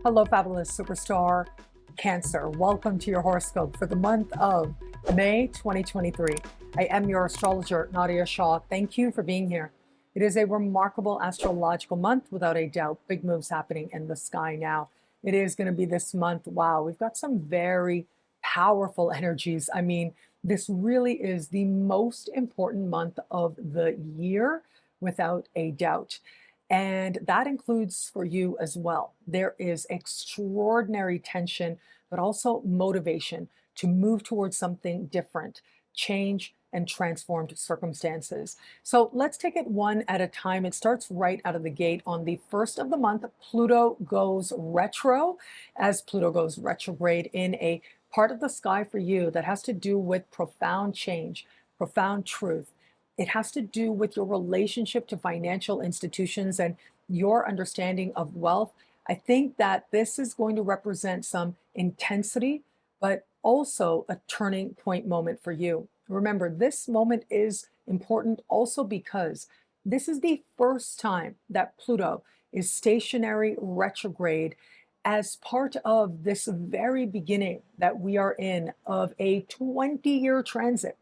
Hello, fabulous superstar Cancer. Welcome to your horoscope for the month of May 2023. I am your astrologer, Nadiya Shah. Thank you for being here. It is a remarkable astrological month, without a doubt. Big moves happening in the sky now. It is going to be this month. Wow, we've got some very powerful energies. I mean, this really is the most important month of the year, without a doubt. And that includes for you as well. There is extraordinary tension, but also motivation to move towards something different, change, and transformed circumstances. So let's take it one at a time. It starts right out of the gate on the first of the month. Pluto goes retro, as Pluto goes retrograde in a part of the sky for you that has to do with profound change, profound truth. It has to do with your relationship to financial institutions and your understanding of wealth. I think that this is going to represent some intensity, but also a turning point moment for you. Remember, this moment is important also because this is the first time that Pluto is stationary retrograde as part of this very beginning that we are in of a 20-year transit.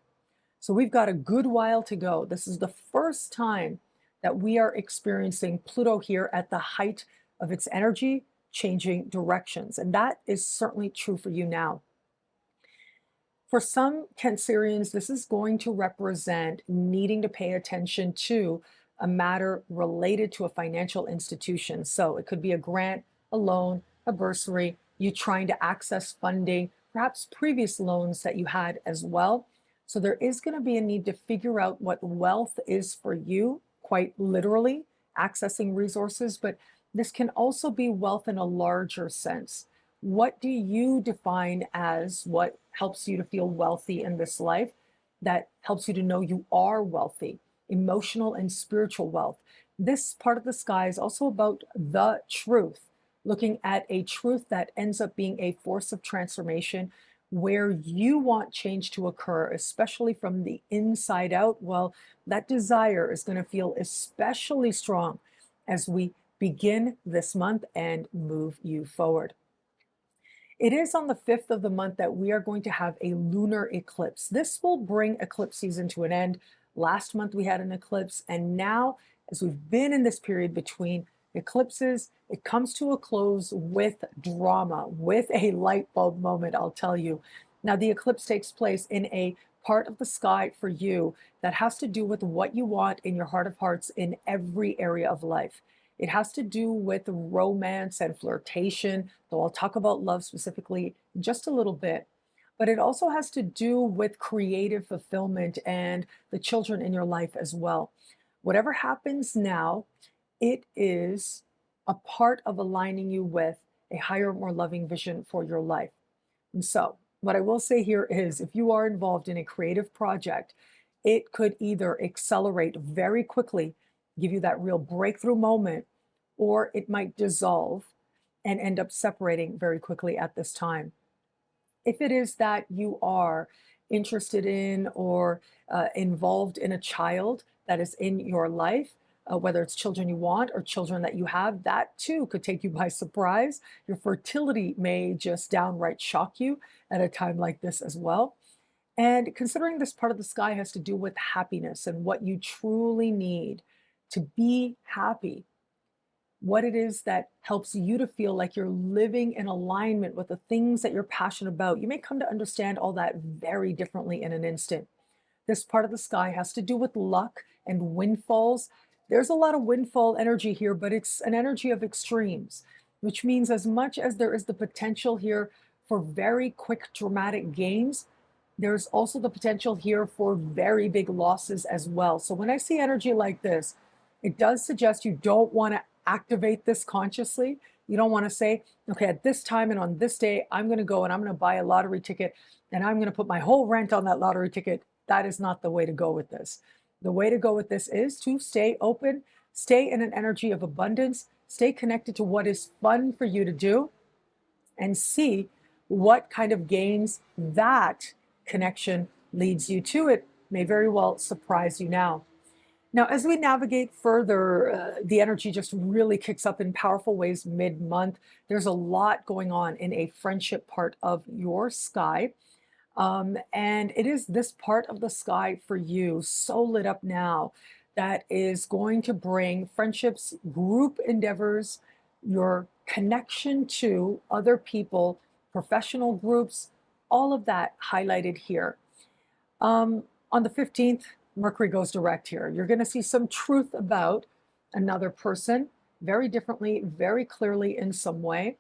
So we've got a good while to go. This is the first time that we are experiencing Pluto here at the height of its energy, changing directions. And that is certainly true for you now. For some Cancerians, this is going to represent needing to pay attention to a matter related to a financial institution. So it could be a grant, a loan, a bursary, you trying to access funding, perhaps previous loans that you had as well. So there is going to be a need to figure out what wealth is for you, quite literally, accessing resources, but this can also be wealth in a larger sense. What do you define as what helps you to feel wealthy in this life, that helps you to know you are wealthy, emotional and spiritual wealth? This part of the sky is also about the truth, looking at a truth that ends up being a force of transformation where you want change to occur, especially from the inside out. Well, that desire is going to feel especially strong as we begin this month and move you forward. It is on the 5th of the month that we are going to have a lunar eclipse. This will bring eclipse season to an end. Last month we had an eclipse, and now, as we've been in this period between eclipses, it comes to a close with drama, with a light bulb moment, I'll tell you. Now, the eclipse takes place in a part of the sky for you that has to do with what you want in your heart of hearts in every area of life. It has to do with romance and flirtation, though I'll talk about love specifically in just a little bit. But it also has to do with creative fulfillment and the children in your life as well. Whatever happens now, it is a part of aligning you with a higher, more loving vision for your life. And so, what I will say here is if you are involved in a creative project, it could either accelerate very quickly, give you that real breakthrough moment, or it might dissolve and end up separating very quickly at this time. If it is that you are interested in or involved in a child that is in your life, whether it's children you want or children that you have, that too could take you by surprise. Your fertility may just downright shock you at a time like this as well. And considering this part of the sky has to do with happiness and what you truly need to be happy, what it is that helps you to feel like you're living in alignment with the things that you're passionate about. You may come to understand all that very differently in an instant. This part of the sky has to do with luck and windfalls. There's a lot of windfall energy here, but it's an energy of extremes, which means as much as there is the potential here for very quick, dramatic gains, there's also the potential here for very big losses as well. So when I see energy like this, it does suggest you don't want to activate this consciously. You don't want to say, okay, at this time and on this day, I'm going to go and I'm going to buy a lottery ticket and I'm going to put my whole rent on that lottery ticket. That is not the way to go with this. The way to go with this is to stay open, stay in an energy of abundance, stay connected to what is fun for you to do, and see what kind of gains that connection leads you to. It may very well surprise you now. Now, as we navigate further, the energy just really kicks up in powerful ways mid-month. There's a lot going on in a friendship part of your sky. And it is this part of the sky for you, so lit up now, that is going to bring friendships, group endeavors, your connection to other people, professional groups, all of that highlighted here. On the 15th, Mercury goes direct here. You're going to see some truth about another person very differently, very clearly in some way.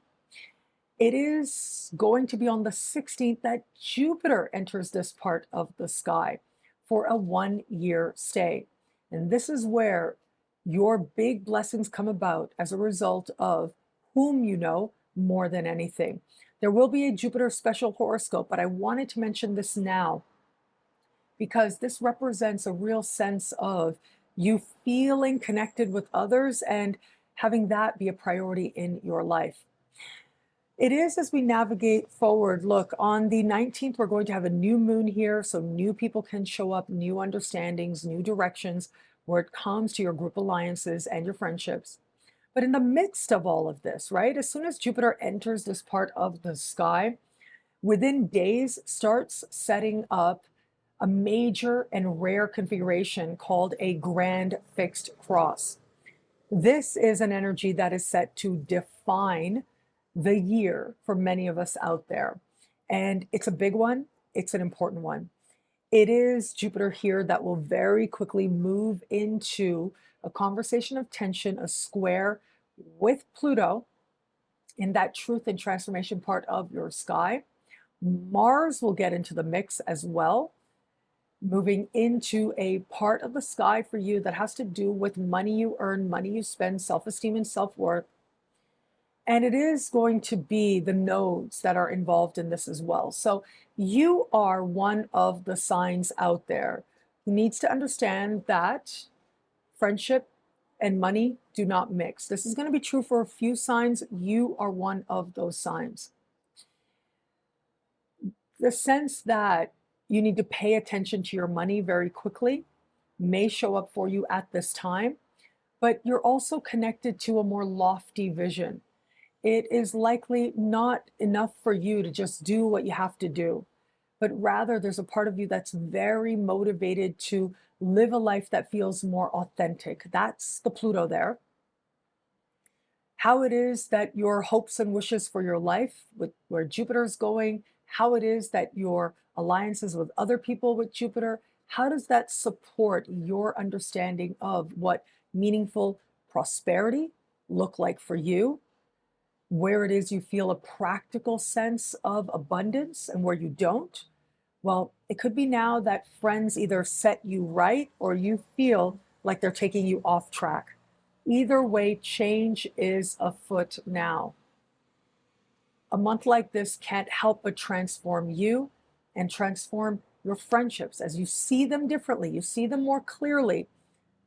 It is going to be on the 16th that Jupiter enters this part of the sky for a 1 year stay. And this is where your big blessings come about as a result of whom you know more than anything. There will be a Jupiter special horoscope, but I wanted to mention this now because this represents a real sense of you feeling connected with others and having that be a priority in your life. It is as we navigate forward. Look, on the 19th, we're going to have a new moon here, so new people can show up, new understandings, new directions where it comes to your group alliances and your friendships. But in the midst of all of this, right, as soon as Jupiter enters this part of the sky, within days starts setting up a major and rare configuration called a grand fixed cross. This is an energy that is set to define the year for many of us out there. And it's a big one, it's an important one. It is Jupiter here that will very quickly move into a conversation of tension, a square with Pluto in that truth and transformation part of your sky. Mars will get into the mix as well, moving into a part of the sky for you that has to do with money you earn, money you spend, self-esteem and self-worth. And it is going to be the nodes that are involved in this as well. So you are one of the signs out there who needs to understand that friendship and money do not mix. This is going to be true for a few signs. You are one of those signs. The sense that you need to pay attention to your money very quickly may show up for you at this time, but you're also connected to a more lofty vision. It is likely not enough for you to just do what you have to do, but rather there's a part of you that's very motivated to live a life that feels more authentic. That's the Pluto there. How it is that your hopes and wishes for your life, with where Jupiter's going, how it is that your alliances with other people with Jupiter, how does that support your understanding of what meaningful prosperity look like for you? Where it is you feel a practical sense of abundance and where you don't? Well, it could be now that friends either set you right or you feel like they're taking you off track. Either way, change is afoot now. A month like this can't help but transform you and transform your friendships as you see them differently, you see them more clearly,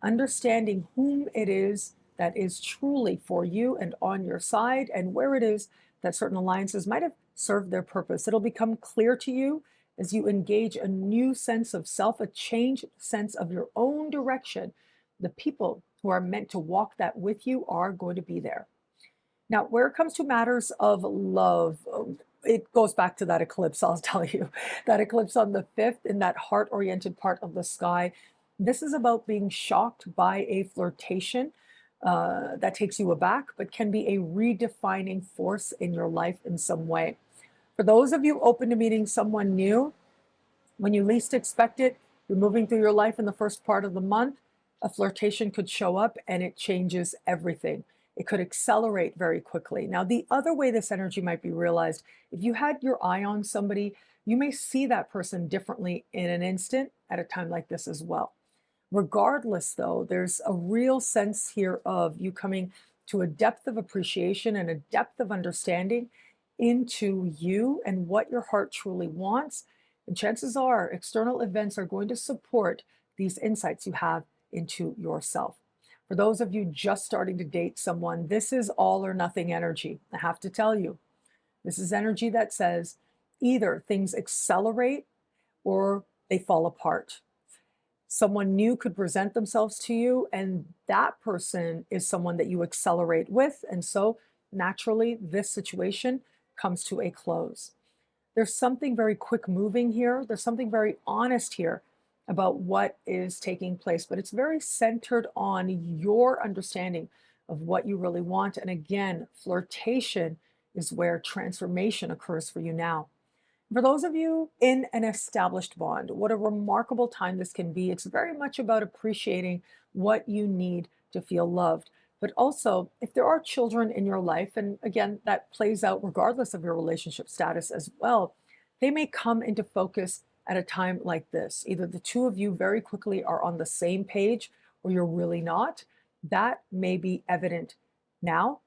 understanding whom it is that is truly for you and on your side, and where it is that certain alliances might have served their purpose. It'll become clear to you as you engage a new sense of self, a changed sense of your own direction. The people who are meant to walk that with you are going to be there. Now, where it comes to matters of love, it goes back to that eclipse, I'll tell you. That eclipse on the 5th in that heart-oriented part of the sky. This is about being shocked by a flirtation that takes you aback, but can be a redefining force in your life in some way. For those of you open to meeting someone new, when you least expect it, you're moving through your life in the first part of the month, a flirtation could show up and it changes everything. It could accelerate very quickly. Now, the other way this energy might be realized, if you had your eye on somebody, you may see that person differently in an instant at a time like this as well. Regardless, though, there's a real sense here of you coming to a depth of appreciation and a depth of understanding into you and what your heart truly wants. And chances are external events are going to support these insights you have into yourself. For those of you just starting to date someone, this is all or nothing energy. I have to tell you, this is energy that says either things accelerate or they fall apart. Someone new could present themselves to you, and that person is someone that you accelerate with. And so naturally, this situation comes to a close. There's something very quick moving here. There's something very honest here about what is taking place, but it's very centered on your understanding of what you really want. And again, flirtation is where transformation occurs for you now. For those of you in an established bond, what a remarkable time this can be. It's very much about appreciating what you need to feel loved. But also, if there are children in your life, and again, that plays out regardless of your relationship status as well, they may come into focus at a time like this. Either the two of you very quickly are on the same page or you're really not. That may be evident now.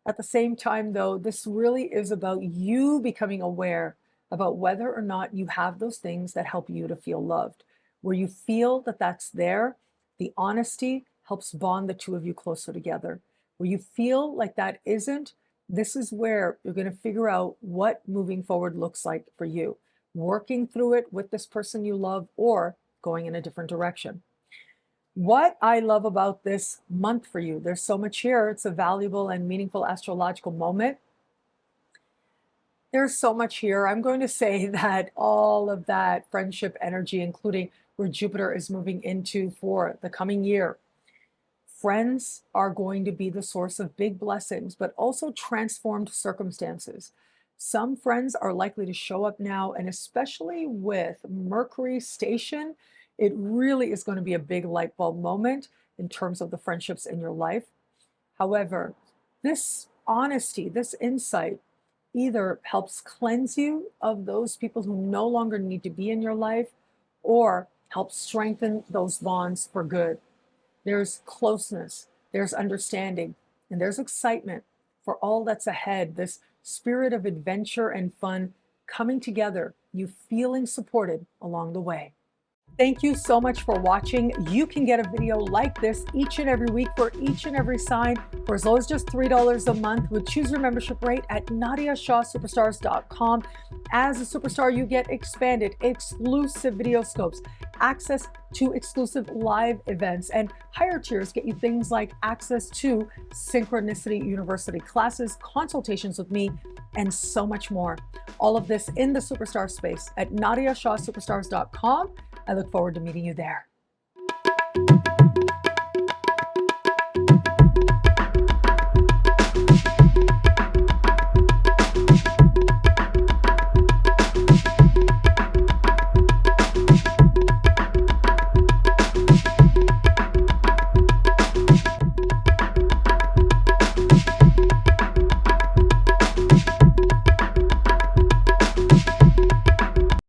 At the same time, though, this really is about you becoming aware about whether or not you have those things that help you to feel loved. Where you feel that that's there, the honesty helps bond the two of you closer together. Where you feel like that isn't, this is where you're going to figure out what moving forward looks like for you. Working through it with this person you love or going in a different direction. What I love about this month for you, there's so much here. It's a valuable and meaningful astrological moment. There's so much here. I'm going to say that all of that friendship energy, including where Jupiter is moving into for the coming year, friends are going to be the source of big blessings, but also transformed circumstances. Some friends are likely to show up now, and especially with Mercury station, it really is going to be a big light bulb moment in terms of the friendships in your life. However, this honesty, this insight either helps cleanse you of those people who no longer need to be in your life or helps strengthen those bonds for good. There's closeness, there's understanding, and there's excitement for all that's ahead. This spirit of adventure and fun coming together, you feeling supported along the way. Thank you so much for watching. You can get a video like this each and every week for each and every sign for as low as just $3 a month with choose your membership rate at NadiyaShahSuperstars.com. As a superstar, you get expanded, exclusive video scopes, access to exclusive live events, and higher tiers get you things like access to Synchronicity University classes, consultations with me, and so much more. All of this in the superstar space at NadiyaShahSuperstars.com. I look forward to meeting you there.